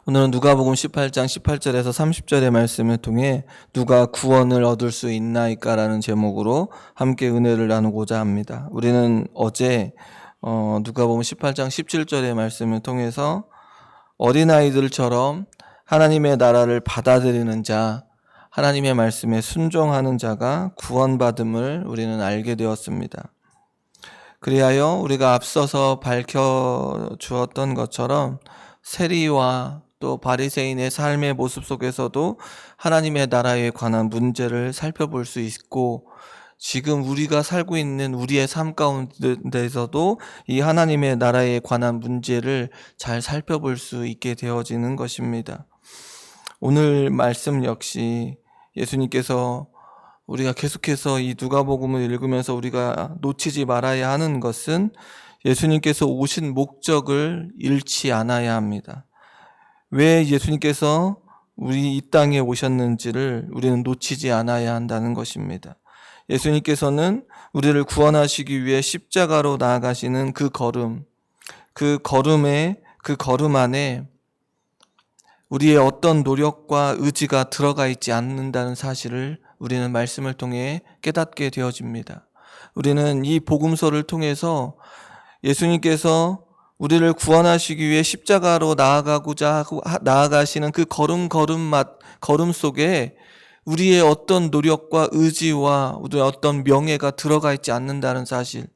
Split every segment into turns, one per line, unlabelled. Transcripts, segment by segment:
오늘은 누가복음 18장 18절에서 30절의 말씀을 통해 누가 구원을 얻을 수 있나이까라는 제목으로 함께 은혜를 나누고자 합니다. 우리는 어제 누가복음 18장 17절의 말씀을 통해서 어린아이들처럼 하나님의 나라를 받아들이는 자, 하나님의 말씀에 순종하는 자가 구원받음을 우리는 알게 되었습니다. 그리하여 우리가 앞서서 밝혀주었던 것처럼 세리와 또 바리새인의 삶의 모습 속에서도 하나님의 나라에 관한 문제를 살펴볼 수 있고, 지금 우리가 살고 있는 우리의 삶 가운데서도 이 하나님의 나라에 관한 문제를 잘 살펴볼 수 있게 되어지는 것입니다. 오늘 말씀 역시 예수님께서 우리가 계속해서 이 누가복음을 읽으면서 우리가 놓치지 말아야 하는 것은 예수님께서 오신 목적을 잃지 않아야 합니다. 왜 예수님께서 우리 이 땅에 오셨는지를 우리는 놓치지 않아야 한다는 것입니다. 예수님께서는 우리를 구원하시기 위해 십자가로 나아가시는 그 걸음 안에 우리의 어떤 노력과 의지가 들어가 있지 않는다는 사실을 우리는 말씀을 통해 깨닫게 되어집니다. 우리는 이 복음서를 통해서 예수님께서 우리를 구원하시기 위해 십자가로 나아가시는 그 걸음 속에 우리의 어떤 노력과 의지와 우리의 어떤 명예가 들어가 있지 않는다는 사실,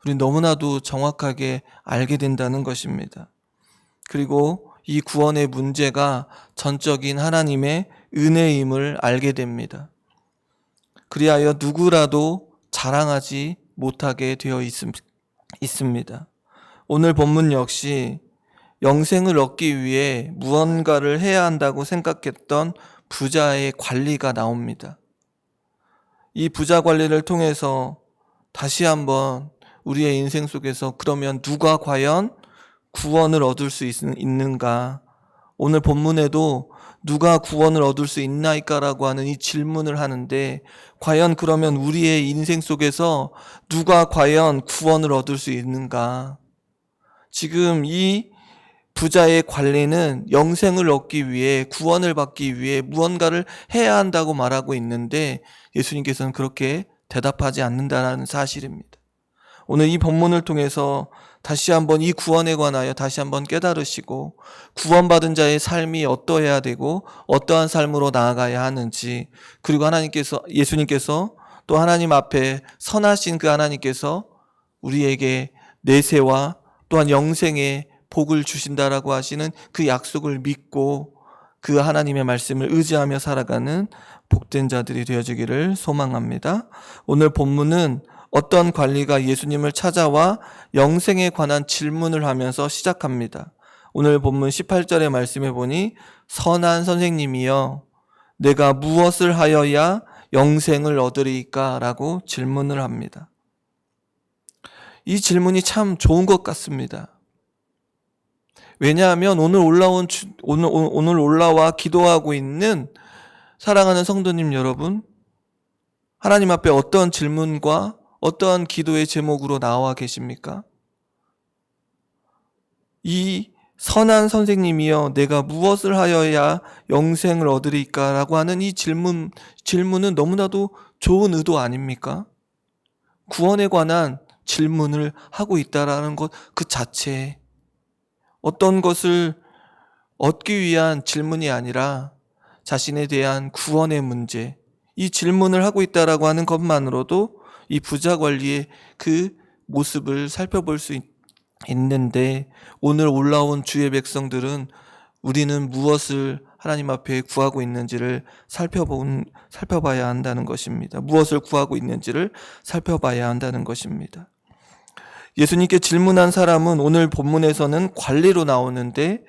우리 너무나도 정확하게 알게 된다는 것입니다. 그리고 이 구원의 문제가 전적인 하나님의 은혜임을 알게 됩니다. 그리하여 누구라도 자랑하지 못하게 되어 있습니다. 오늘 본문 역시 영생을 얻기 위해 무언가를 해야 한다고 생각했던 부자의 관리가 나옵니다. 이 부자 관리를 통해서 다시 한번 우리의 인생 속에서 그러면 누가 과연 구원을 얻을 수 있는가? 오늘 본문에도 누가 구원을 얻을 수 있나이까라고 하는 이 질문을 하는데, 과연 그러면 우리의 인생 속에서 누가 과연 구원을 얻을 수 있는가? 지금 이 부자의 관리는 영생을 얻기 위해, 구원을 받기 위해 무언가를 해야 한다고 말하고 있는데 예수님께서는 그렇게 대답하지 않는다는 사실입니다. 오늘 이 본문을 통해서 다시 한번 이 구원에 관하여 다시 한번 깨달으시고, 구원받은 자의 삶이 어떠해야 되고 어떠한 삶으로 나아가야 하는지, 그리고 예수님께서 또 하나님 앞에 선하신 그 하나님께서 우리에게 내세와 또한 영생의 복을 주신다라고 하시는 그 약속을 믿고 그 하나님의 말씀을 의지하며 살아가는 복된 자들이 되어지기를 소망합니다. 오늘 본문은 어떤 관리가 예수님을 찾아와 영생에 관한 질문을 하면서 시작합니다. 오늘 본문 18절의 말씀에 보니 선한 선생님이여 내가 무엇을 하여야 영생을 얻으리까? 라고 질문을 합니다. 이 질문이 참 좋은 것 같습니다. 왜냐하면 오늘 올라와 기도하고 있는 사랑하는 성도님 여러분, 하나님 앞에 어떤 질문과 어떠한 기도의 제목으로 나와 계십니까? 이 선한 선생님이여 내가 무엇을 하여야 영생을 얻으리까? 라고 하는 이 질문은 너무나도 좋은 의도 아닙니까? 구원에 관한 질문을 하고 있다라는 것 그 자체에 어떤 것을 얻기 위한 질문이 아니라 자신에 대한 구원의 문제, 이 질문을 하고 있다라고 하는 것만으로도 이 부자 관리의 그 모습을 살펴볼 수 있는데, 오늘 올라온 주의 백성들은 우리는 무엇을 하나님 앞에 구하고 있는지를 살펴봐야 한다는 것입니다. 무엇을 구하고 있는지를 살펴봐야 한다는 것입니다. 예수님께 질문한 사람은 오늘 본문에서는 관리로 나오는데,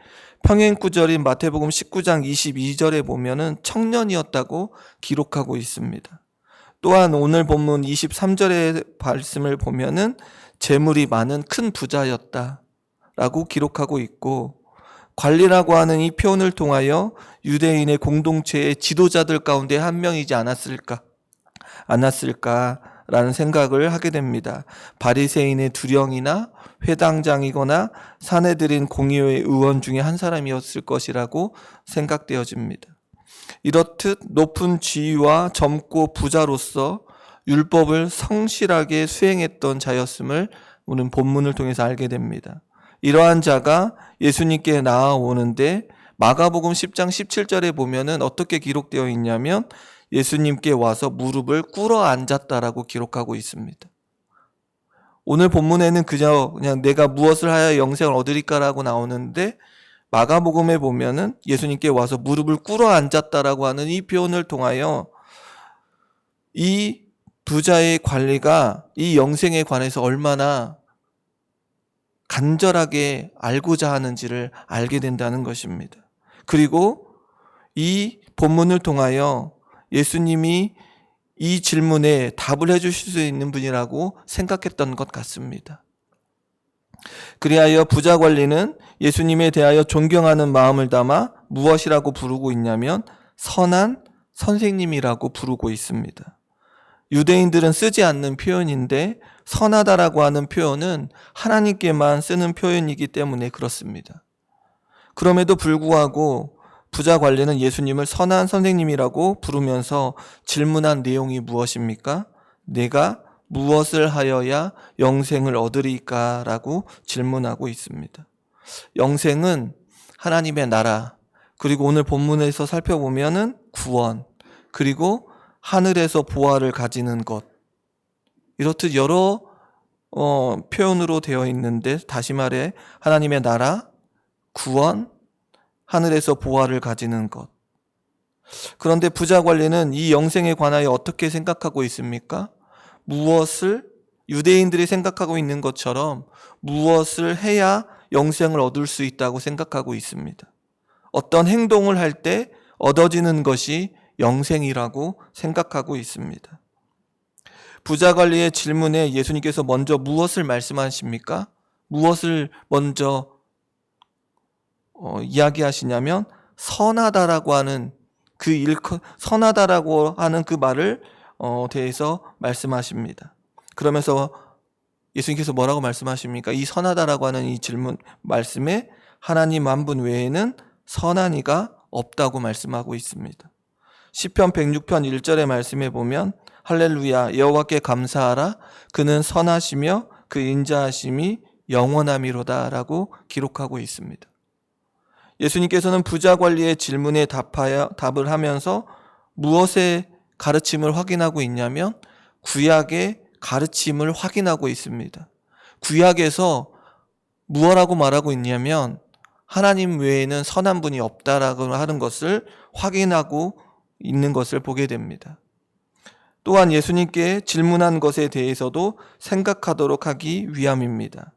평행구절인 마태복음 19장 22절에 보면은 청년이었다고 기록하고 있습니다. 또한 오늘 본문 23절의 말씀을 보면은 재물이 많은 큰 부자였다라고 기록하고 있고, 관리라고 하는 이 표현을 통하여 유대인의 공동체의 지도자들 가운데 한 명이지 않았을까 라는 생각을 하게 됩니다. 바리새인의 두령이나 회당장이거나 사내들인 공의회 의원 중에 한 사람이었을 것이라고 생각되어집니다. 이렇듯 높은 지위와 젊고 부자로서 율법을 성실하게 수행했던 자였음을 우리는 본문을 통해서 알게 됩니다. 이러한 자가 예수님께 나아오는데 마가복음 10장 17절에 보면은 어떻게 기록되어 있냐면 예수님께 와서 무릎을 꿇어 앉았다라고 기록하고 있습니다. 오늘 본문에는 그냥 내가 무엇을 하여 영생을 얻으리까라고 나오는데 마가복음에 보면은 예수님께 와서 무릎을 꿇어 앉았다라고 하는 이 표현을 통하여 이 부자의 관리가 이 영생에 관해서 얼마나 간절하게 알고자 하는지를 알게 된다는 것입니다. 그리고 이 본문을 통하여 예수님이 이 질문에 답을 해주실 수 있는 분이라고 생각했던 것 같습니다. 그리하여 부자 관리는 예수님에 대하여 존경하는 마음을 담아 무엇이라고 부르고 있냐면 선한 선생님이라고 부르고 있습니다. 유대인들은 쓰지 않는 표현인데 선하다라고 하는 표현은 하나님께만 쓰는 표현이기 때문에 그렇습니다. 그럼에도 불구하고 부자 관리는 예수님을 선한 선생님이라고 부르면서 질문한 내용이 무엇입니까? 내가 무엇을 하여야 영생을 얻으리까? 라고 질문하고 있습니다. 영생은 하나님의 나라, 그리고 오늘 본문에서 살펴보면은 구원, 그리고 하늘에서 보화를 가지는 것, 이렇듯 여러 표현으로 되어 있는데 다시 말해 하나님의 나라, 구원, 하늘에서 보화를 가지는 것. 그런데 부자 관리는 이 영생에 관하여 어떻게 생각하고 있습니까? 무엇을 유대인들이 생각하고 있는 것처럼 무엇을 해야 영생을 얻을 수 있다고 생각하고 있습니다. 어떤 행동을 할 때 얻어지는 것이 영생이라고 생각하고 있습니다. 부자 관리의 질문에 예수님께서 먼저 무엇을 말씀하십니까? 무엇을 먼저 이야기하시냐면 선하다라고 하는 선하다라고 하는 그 말을 대해서 말씀하십니다. 그러면서 예수님께서 뭐라고 말씀하십니까? 이 선하다라고 하는 이 질문 말씀에 하나님 한 분 외에는 선한 이가 없다고 말씀하고 있습니다. 시편 106편 1절의 말씀에 보면 할렐루야 여호와께 감사하라 그는 선하시며 그 인자하심이 영원함이로다 라고 기록하고 있습니다. 예수님께서는 부자 관리의 질문에 답을 하면서 무엇의 가르침을 확인하고 있냐면 구약의 가르침을 확인하고 있습니다. 구약에서 무엇라고 말하고 있냐면 하나님 외에는 선한 분이 없다라고 하는 것을 확인하고 있는 것을 보게 됩니다. 또한 예수님께 질문한 것에 대해서도 생각하도록 하기 위함입니다.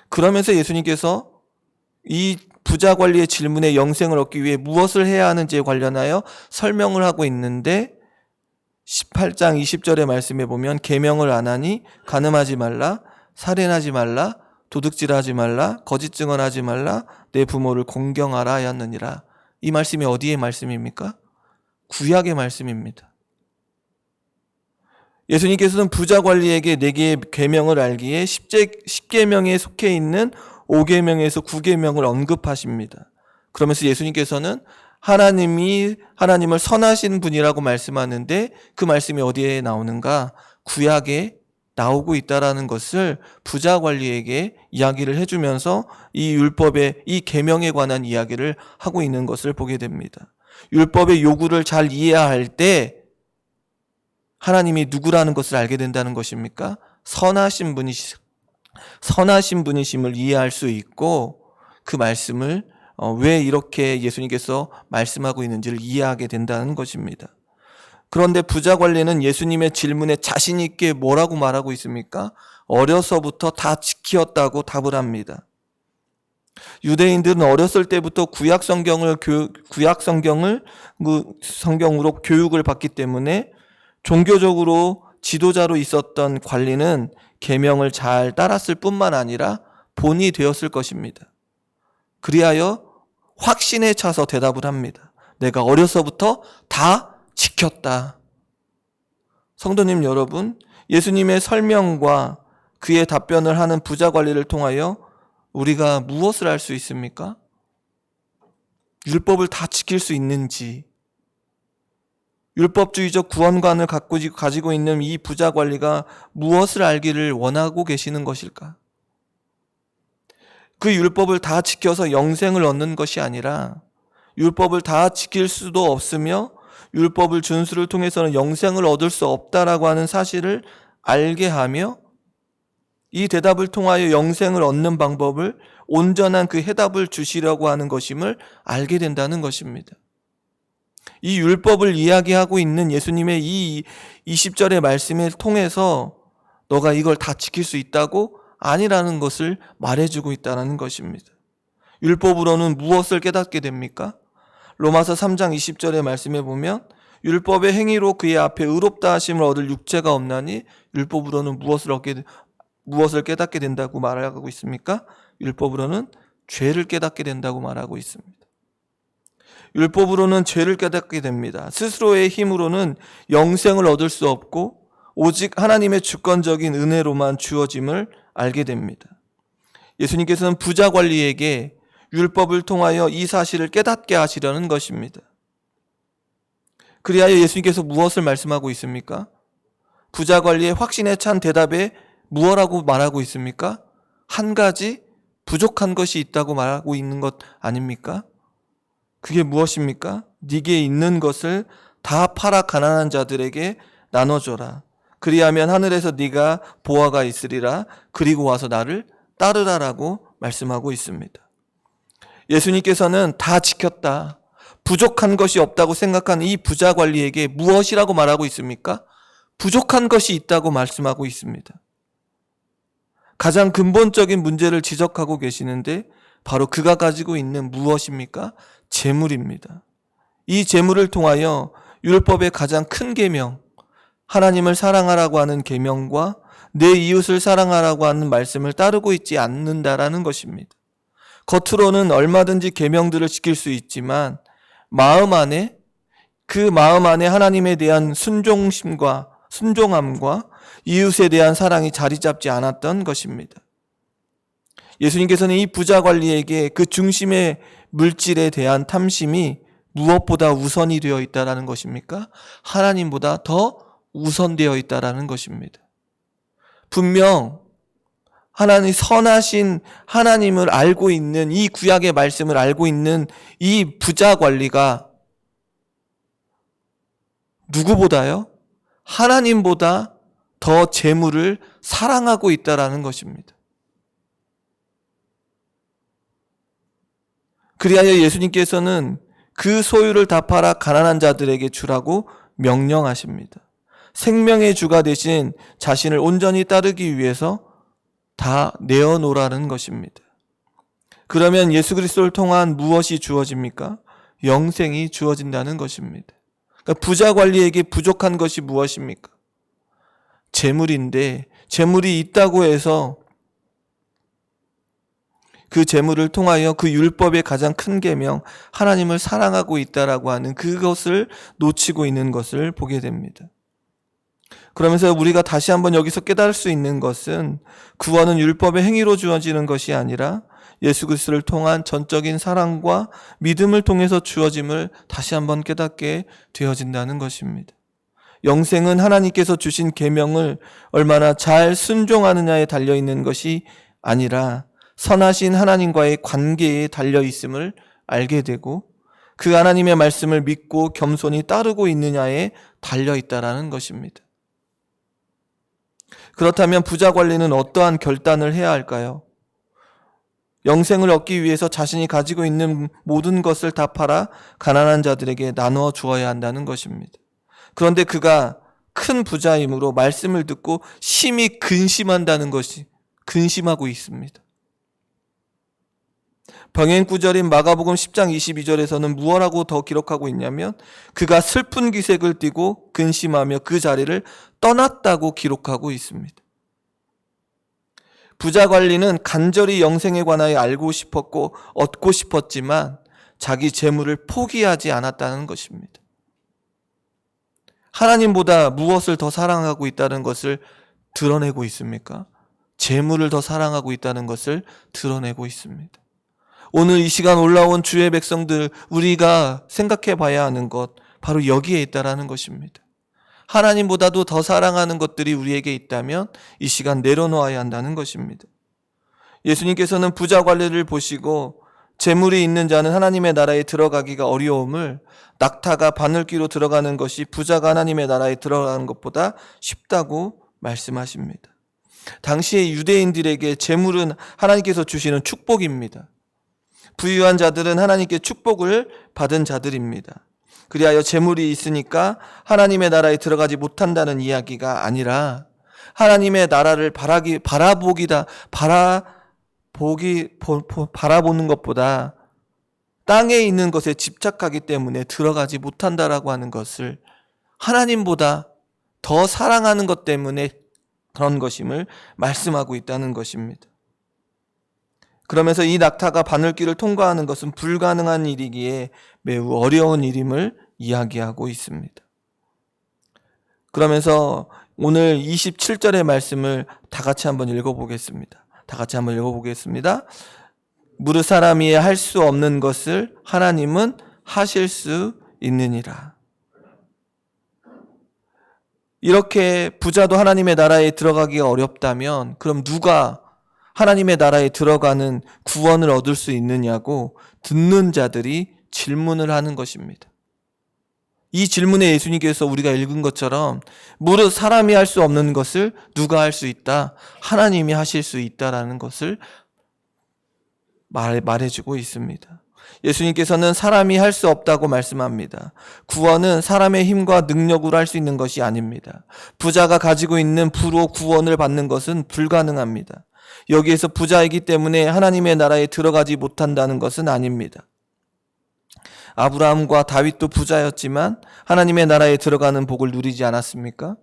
그러면서 예수님께서 이 부자 관리의 질문에 영생을 얻기 위해 무엇을 해야 하는지에 관련하여 설명을 하고 있는데 18장 20절의 말씀에 보면 계명을 안 하니 간음하지 말라, 살인하지 말라, 도둑질하지 말라, 거짓 증언하지 말라, 내 부모를 공경하라 하였느니라. 이 말씀이 어디의 말씀입니까? 구약의 말씀입니다. 예수님께서는 부자 관리에게 4개의 계명을 알기에 10계명에 속해 있는 5계명에서 9계명을 언급하십니다. 그러면서 예수님께서는 하나님을 선하신 분이라고 말씀하는데 그 말씀이 어디에 나오는가? 구약에 나오고 있다라는 것을 부자 관리에게 이야기를 해주면서 이 율법의 이 계명에 관한 이야기를 하고 있는 것을 보게 됩니다. 율법의 요구를 잘 이해할 때 하나님이 누구라는 것을 알게 된다는 것입니까? 선하신 분이심을 이해할 수 있고 그 말씀을 왜 이렇게 예수님께서 말씀하고 있는지를 이해하게 된다는 것입니다. 그런데 부자 관리는 예수님의 질문에 자신 있게 뭐라고 말하고 있습니까? 어려서부터 다 지키었다고 답을 합니다. 유대인들은 어렸을 때부터 구약 성경으로 교육을 받기 때문에 종교적으로 지도자로 있었던 관리는 계명을 잘 따랐을 뿐만 아니라 본이 되었을 것입니다. 그리하여 확신에 차서 대답을 합니다. 내가 어려서부터 다 지켰다. 성도님 여러분, 예수님의 설명과 그의 답변을 하는 부자 관리를 통하여 우리가 무엇을 알 수 있습니까? 율법을 다 지킬 수 있는지, 율법주의적 구원관을 가지고 있는 이 부자 관리가 무엇을 알기를 원하고 계시는 것일까? 그 율법을 다 지켜서 영생을 얻는 것이 아니라 율법을 다 지킬 수도 없으며 율법을 준수를 통해서는 영생을 얻을 수 없다라고 하는 사실을 알게 하며 이 대답을 통하여 영생을 얻는 방법을 온전한 그 해답을 주시려고 하는 것임을 알게 된다는 것입니다. 이 율법을 이야기하고 있는 예수님의 이 20절의 말씀을 통해서 너가 이걸 다 지킬 수 있다고? 아니라는 것을 말해주고 있다는 것입니다. 율법으로는 무엇을 깨닫게 됩니까? 로마서 3장 20절의 말씀에 보면 율법의 행위로 그의 앞에 의롭다 하심을 얻을 육체가 없나니 율법으로는 무엇을 깨닫게 된다고 말하고 있습니까? 율법으로는 죄를 깨닫게 된다고 말하고 있습니다. 율법으로는 죄를 깨닫게 됩니다. 스스로의 힘으로는 영생을 얻을 수 없고 오직 하나님의 주권적인 은혜로만 주어짐을 알게 됩니다. 예수님께서는 부자 관리에게 율법을 통하여 이 사실을 깨닫게 하시려는 것입니다. 그리하여 예수님께서 무엇을 말씀하고 있습니까? 부자 관리의 확신에 찬 대답에 무엇라고 말하고 있습니까? 한 가지 부족한 것이 있다고 말하고 있는 것 아닙니까? 그게 무엇입니까? 네게 있는 것을 다 팔아 가난한 자들에게 나눠줘라. 그리하면 하늘에서 네가 보화가 있으리라. 그리고 와서 나를 따르라라고 말씀하고 있습니다. 예수님께서는 다 지켰다, 부족한 것이 없다고 생각하는 이 부자 관리에게 무엇이라고 말하고 있습니까? 부족한 것이 있다고 말씀하고 있습니다. 가장 근본적인 문제를 지적하고 계시는데 바로 그가 가지고 있는 무엇입니까? 재물입니다. 이 재물을 통하여 율법의 가장 큰 계명, 하나님을 사랑하라고 하는 계명과 내 이웃을 사랑하라고 하는 말씀을 따르고 있지 않는다라는 것입니다. 겉으로는 얼마든지 계명들을 지킬 수 있지만 마음 안에 하나님에 대한 순종함과 이웃에 대한 사랑이 자리 잡지 않았던 것입니다. 예수님께서는 이 부자 관리에게 그 중심의 물질에 대한 탐심이 무엇보다 우선이 되어 있다라는 것입니까? 하나님보다 더 우선되어 있다라는 것입니다. 분명 하나님 선하신 하나님을 알고 있는 이 구약의 말씀을 알고 있는 이 부자 관리가 누구보다요? 하나님보다 더 재물을 사랑하고 있다라는 것입니다. 그리하여 예수님께서는 그 소유를 다 팔아 가난한 자들에게 주라고 명령하십니다. 생명의 주가 되신 자신을 온전히 따르기 위해서 다 내어놓으라는 것입니다. 그러면 예수 그리스도를 통한 무엇이 주어집니까? 영생이 주어진다는 것입니다. 그러니까 부자 관리에게 부족한 것이 무엇입니까? 재물인데 재물이 있다고 해서 그 재물을 통하여 그 율법의 가장 큰 계명 하나님을 사랑하고 있다라고 하는 그것을 놓치고 있는 것을 보게 됩니다. 그러면서 우리가 다시 한번 여기서 깨달을 수 있는 것은 구원은 율법의 행위로 주어지는 것이 아니라 예수 그리스도를 통한 전적인 사랑과 믿음을 통해서 주어짐을 다시 한번 깨닫게 되어진다는 것입니다. 영생은 하나님께서 주신 계명을 얼마나 잘 순종하느냐에 달려있는 것이 아니라 선하신 하나님과의 관계에 달려있음을 알게 되고 그 하나님의 말씀을 믿고 겸손히 따르고 있느냐에 달려있다라는 것입니다. 그렇다면 부자 관리는 어떠한 결단을 해야 할까요? 영생을 얻기 위해서 자신이 가지고 있는 모든 것을 다 팔아 가난한 자들에게 나누어 주어야 한다는 것입니다. 그런데 그가 큰 부자이므로 말씀을 듣고 심히 근심하고 있습니다. 병행 구절인 마가복음 10장 22절에서는 무엇라고 더 기록하고 있냐면 그가 슬픈 기색을 띠고 근심하며 그 자리를 떠났다고 기록하고 있습니다. 부자 관리는 간절히 영생에 관하여 알고 싶었고 얻고 싶었지만 자기 재물을 포기하지 않았다는 것입니다. 하나님보다 무엇을 더 사랑하고 있다는 것을 드러내고 있습니까? 재물을 더 사랑하고 있다는 것을 드러내고 있습니다. 오늘 이 시간 올라온 주의 백성들, 우리가 생각해 봐야 하는 것, 바로 여기에 있다라는 것입니다. 하나님보다도 더 사랑하는 것들이 우리에게 있다면 이 시간 내려놓아야 한다는 것입니다. 예수님께서는 부자 관례를 보시고 재물이 있는 자는 하나님의 나라에 들어가기가 어려움을, 낙타가 바늘귀로 들어가는 것이 부자가 하나님의 나라에 들어가는 것보다 쉽다고 말씀하십니다. 당시의 유대인들에게 재물은 하나님께서 주시는 축복입니다. 부유한 자들은 하나님께 축복을 받은 자들입니다. 그리하여 재물이 있으니까 하나님의 나라에 들어가지 못한다는 이야기가 아니라, 하나님의 나라를 바라보는 것보다 땅에 있는 것에 집착하기 때문에 들어가지 못한다라고 하는 것을, 하나님보다 더 사랑하는 것 때문에 그런 것임을 말씀하고 있다는 것입니다. 그러면서 이 낙타가 바늘길을 통과하는 것은 불가능한 일이기에 매우 어려운 일임을 이야기하고 있습니다. 그러면서 오늘 27절의 말씀을 다 같이 한번 읽어보겠습니다. 무릇 사람이 할 수 없는 것을 하나님은 하실 수 있느니라. 이렇게 부자도 하나님의 나라에 들어가기가 어렵다면 그럼 누가 하나님의 나라에 들어가는 구원을 얻을 수 있느냐고 듣는 자들이 질문을 하는 것입니다. 이 질문에 예수님께서 우리가 읽은 것처럼 무릇 사람이 할 수 없는 것을 누가 할 수 있다? 하나님이 하실 수 있다라는 것을 말해주고 있습니다. 예수님께서는 사람이 할 수 없다고 말씀합니다. 구원은 사람의 힘과 능력으로 할 수 있는 것이 아닙니다. 부자가 가지고 있는 부로 구원을 받는 것은 불가능합니다. 여기에서 부자이기 때문에 하나님의 나라에 들어가지 못한다는 것은 아닙니다. 아브라함과 다윗도 부자였지만 하나님의 나라에 들어가는 복을 누리지 않았습니까?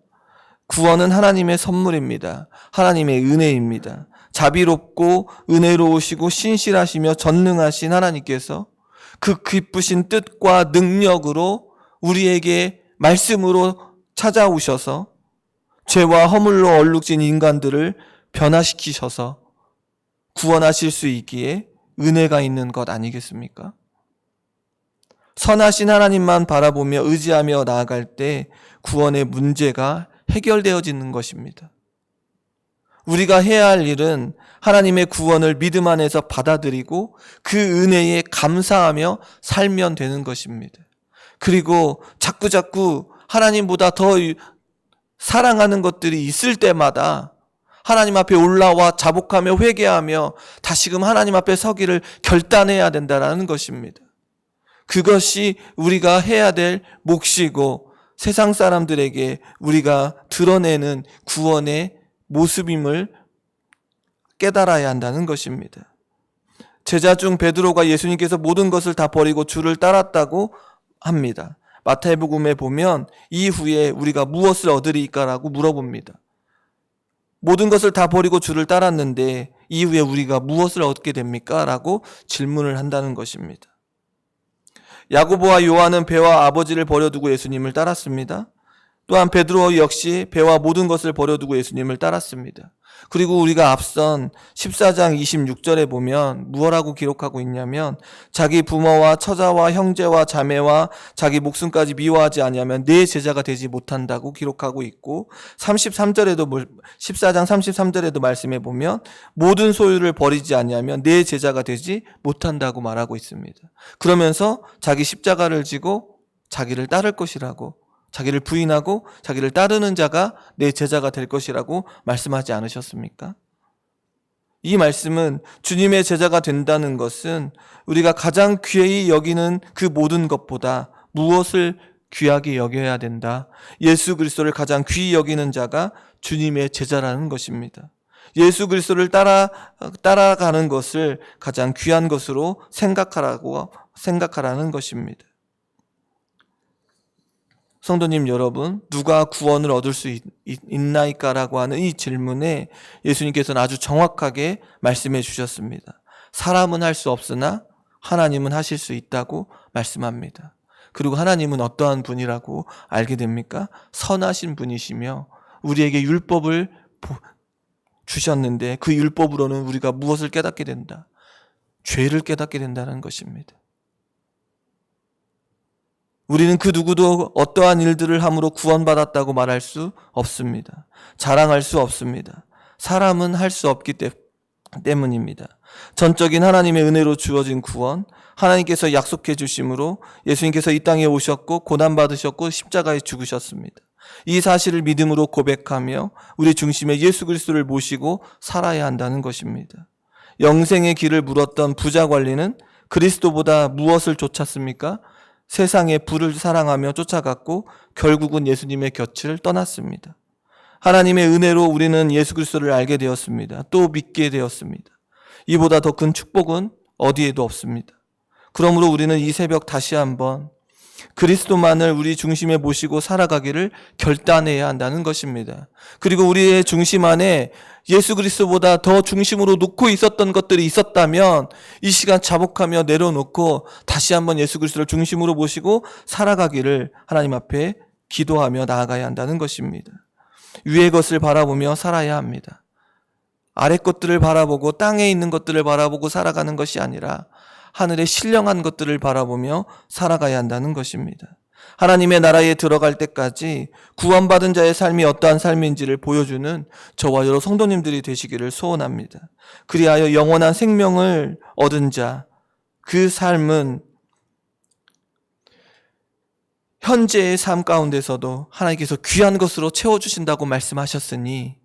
구원은 하나님의 선물입니다. 하나님의 은혜입니다. 자비롭고 은혜로우시고 신실하시며 전능하신 하나님께서 그 기쁘신 뜻과 능력으로 우리에게 말씀으로 찾아오셔서 죄와 허물로 얼룩진 인간들을 변화시키셔서 구원하실 수 있기에 은혜가 있는 것 아니겠습니까? 선하신 하나님만 바라보며 의지하며 나아갈 때 구원의 문제가 해결되어지는 것입니다. 우리가 해야 할 일은 하나님의 구원을 믿음 안에서 받아들이고 그 은혜에 감사하며 살면 되는 것입니다. 그리고 자꾸 하나님보다 더 사랑하는 것들이 있을 때마다 하나님 앞에 올라와 자복하며 회개하며 다시금 하나님 앞에 서기를 결단해야 된다는 것입니다. 그것이 우리가 해야 될 몫이고 세상 사람들에게 우리가 드러내는 구원의 모습임을 깨달아야 한다는 것입니다. 제자 중 베드로가 예수님께서 모든 것을 다 버리고 주를 따랐다고 합니다. 마태복음에 보면 이후에 우리가 무엇을 얻으리까라고 물어봅니다. 모든 것을 다 버리고 주를 따랐는데 이후에 우리가 무엇을 얻게 됩니까? 라고 질문을 한다는 것입니다. 야고보와 요한은 배와 아버지를 버려두고 예수님을 따랐습니다. 또한 베드로 역시 배와 모든 것을 버려두고 예수님을 따랐습니다. 그리고 우리가 앞선 14장 26절에 보면 무엇라고 기록하고 있냐면 자기 부모와 처자와 형제와 자매와 자기 목숨까지 미워하지 아니하면 내 제자가 되지 못한다고 기록하고 있고 14장 33절에도 말씀해 보면 모든 소유를 버리지 아니하면 내 제자가 되지 못한다고 말하고 있습니다. 그러면서 자기 십자가를 지고 자기를 따를 것이라고, 자기를 부인하고 자기를 따르는 자가 내 제자가 될 것이라고 말씀하지 않으셨습니까? 이 말씀은 주님의 제자가 된다는 것은 우리가 가장 귀히 여기는 그 모든 것보다 무엇을 귀하게 여겨야 된다? 예수 그리스도를 가장 귀히 여기는 자가 주님의 제자라는 것입니다. 예수 그리스도를 따라가는 것을 가장 귀한 것으로 생각하라는 것입니다. 성도님 여러분, 누가 구원을 얻을 수 있나이까라고 하는 이 질문에 예수님께서는 아주 정확하게 말씀해 주셨습니다. 사람은 할 수 없으나 하나님은 하실 수 있다고 말씀합니다. 그리고 하나님은 어떠한 분이라고 알게 됩니까? 선하신 분이시며 우리에게 율법을 주셨는데 그 율법으로는 우리가 무엇을 깨닫게 된다? 죄를 깨닫게 된다는 것입니다. 우리는 그 누구도 어떠한 일들을 함으로 구원받았다고 말할 수 없습니다. 자랑할 수 없습니다. 사람은 할 수 없기 때문입니다. 전적인 하나님의 은혜로 주어진 구원, 하나님께서 약속해 주심으로 예수님께서 이 땅에 오셨고 고난받으셨고 십자가에 죽으셨습니다. 이 사실을 믿음으로 고백하며 우리 중심에 예수 그리스도를 모시고 살아야 한다는 것입니다. 영생의 길을 물었던 부자 관리는 그리스도보다 무엇을 쫓았습니까? 세상의 부를 사랑하며 쫓아갔고 결국은 예수님의 곁을 떠났습니다. 하나님의 은혜로 우리는 예수 그리스도를 알게 되었습니다. 또 믿게 되었습니다. 이보다 더 큰 축복은 어디에도 없습니다. 그러므로 우리는 이 새벽 다시 한번 그리스도만을 우리 중심에 모시고 살아가기를 결단해야 한다는 것입니다. 그리고 우리의 중심 안에 예수 그리스도보다 더 중심으로 놓고 있었던 것들이 있었다면 이 시간 자복하며 내려놓고 다시 한번 예수 그리스도를 중심으로 모시고 살아가기를 하나님 앞에 기도하며 나아가야 한다는 것입니다. 위의 것을 바라보며 살아야 합니다. 아래 것들을 바라보고 땅에 있는 것들을 바라보고 살아가는 것이 아니라 하늘의 신령한 것들을 바라보며 살아가야 한다는 것입니다. 하나님의 나라에 들어갈 때까지 구원받은 자의 삶이 어떠한 삶인지를 보여주는 저와 여러 성도님들이 되시기를 소원합니다. 그리하여 영원한 생명을 얻은 자, 그 삶은 현재의 삶 가운데서도 하나님께서 귀한 것으로 채워주신다고 말씀하셨으니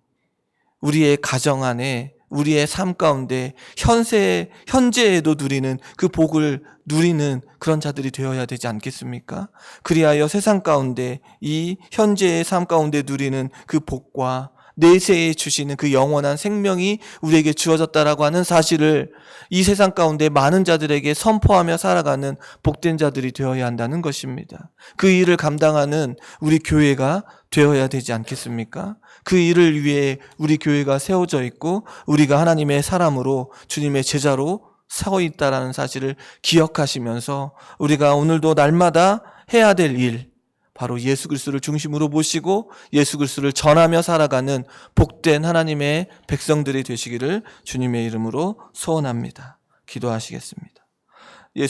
우리의 가정 안에 우리의 삶 가운데 현재에도 누리는 그 복을 누리는 그런 자들이 되어야 되지 않겠습니까? 그리하여 세상 가운데 이 현재의 삶 가운데 누리는 그 복과 내세에 주시는 그 영원한 생명이 우리에게 주어졌다라고 하는 사실을 이 세상 가운데 많은 자들에게 선포하며 살아가는 복된 자들이 되어야 한다는 것입니다. 그 일을 감당하는 우리 교회가 되어야 되지 않겠습니까? 그 일을 위해 우리 교회가 세워져 있고 우리가 하나님의 사람으로 주님의 제자로 서 있다라는 사실을 기억하시면서 우리가 오늘도 날마다 해야 될 일, 바로 예수 그리스도를 중심으로 모시고 예수 그리스도를 전하며 살아가는 복된 하나님의 백성들이 되시기를 주님의 이름으로 소원합니다. 기도하시겠습니다.